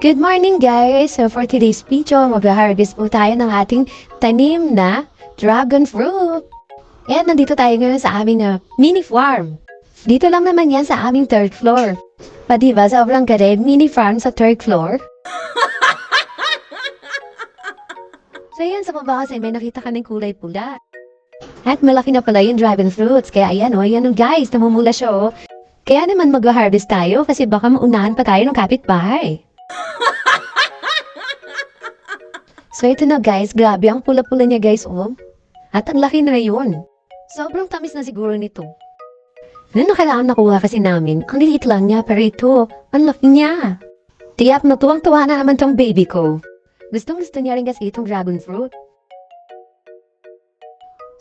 Good morning guys! So for today's video, mag-harvest po tayo ng ating tanim na dragon fruit. And nandito tayo ngayon sa aming mini farm. Dito lang naman yan sa aming third floor. Pa diba, sobrang gared mini farm sa third floor. So yan, sa baba kasi may nakita ka ng kulay pula. At malaki na pala yung dragon fruits. Kaya ayan ayan guys, namumula siya oh. Kaya naman mag-harvest tayo kasi baka maunahan pa tayo ng kapitbahay. So ito na guys, grabe ang pula-pula niya guys oh. At ang laki na yun. Sobrang tamis na siguro nito. Ano kailangan nakuha kasi namin, ang liit lang niya pero ito, ang laki niya. Tiyak na tuwang-tuwa na naman tong baby ko. Gustong-gusto niya rin kasi itong dragon fruit.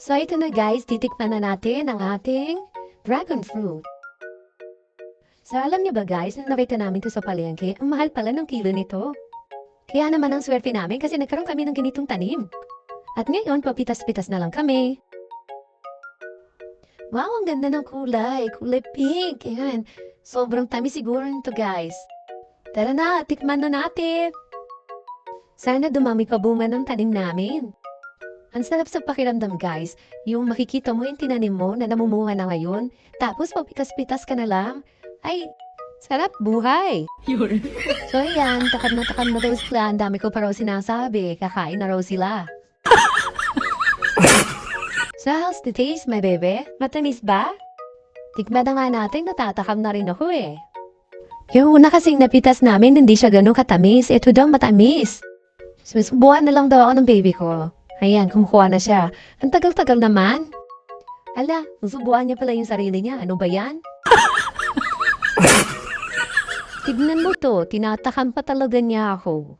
So ito na guys, titikman na natin ang ating dragon fruit. So alam niyo ba guys, nung nakita namin ito sa palengke, ang mahal pala ng kilo nito. Kaya naman ang swerte namin kasi nagkaroon kami ng ganitong tanim. At ngayon, papitas-pitas na lang kami. Wow, ang ganda ng kulay. Kulay pink. Ayan. Sobrang tamis siguro nito guys. Tara na, tikman na natin. Sana dumami pa bunga ng tanim namin. Ang sarap sa pakiramdam guys. Yung makikita mo yung tinanim mo na namumuha na ngayon. Tapos papitas-pitas ka na lang. Ay, sarap buhay. So ayan, takam na daw sila. Ang dami ko pa raw sinasabi. Kakain na raw sila. So how's the taste, my baby? Matamis ba? Tikman na nga natin, natatakam na rin ako eh. Yung una kasing napitas namin, hindi siya ganun katamis. Ito daw matamis. Susubuhan na lang daw ako ng baby ko. Ayan, kumukuha na siya. Ang tagal-tagal naman. Ala, susubuhan niya pala yung sarili niya. Ano ba yan? Tignan mo to, tinatakam pa talaga niya ako.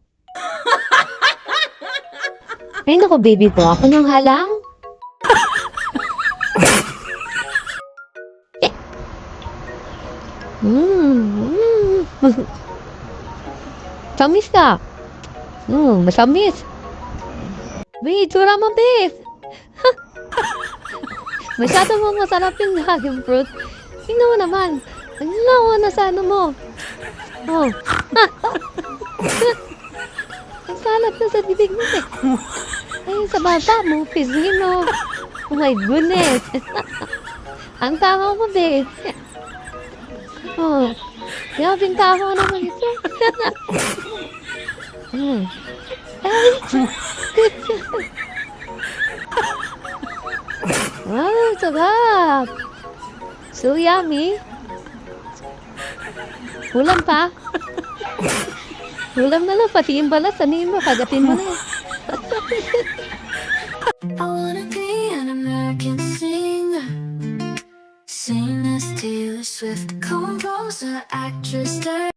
Ay naku baby ko, ako nang halang. Tamis ka. Masamis. Wait, tura mo beef. Masyado mo masarap yung dragon fruit. Tingnan mo naman. Ang lawa na sa ano mo. Oh. Ang salap na sa bibig mo eh. Ay, sa bata mo, pisngi no. Oh my goodness. Ang tama mo, babe. Oh. Yabing tama naman ito. Ay. Wow, sarap. So yummy. Ulam pa. Ulam na lang, pati yung balat, sanin mo, kagatin mo na. I wanna be an American singer. Sing this Taylor Swift composer, actress.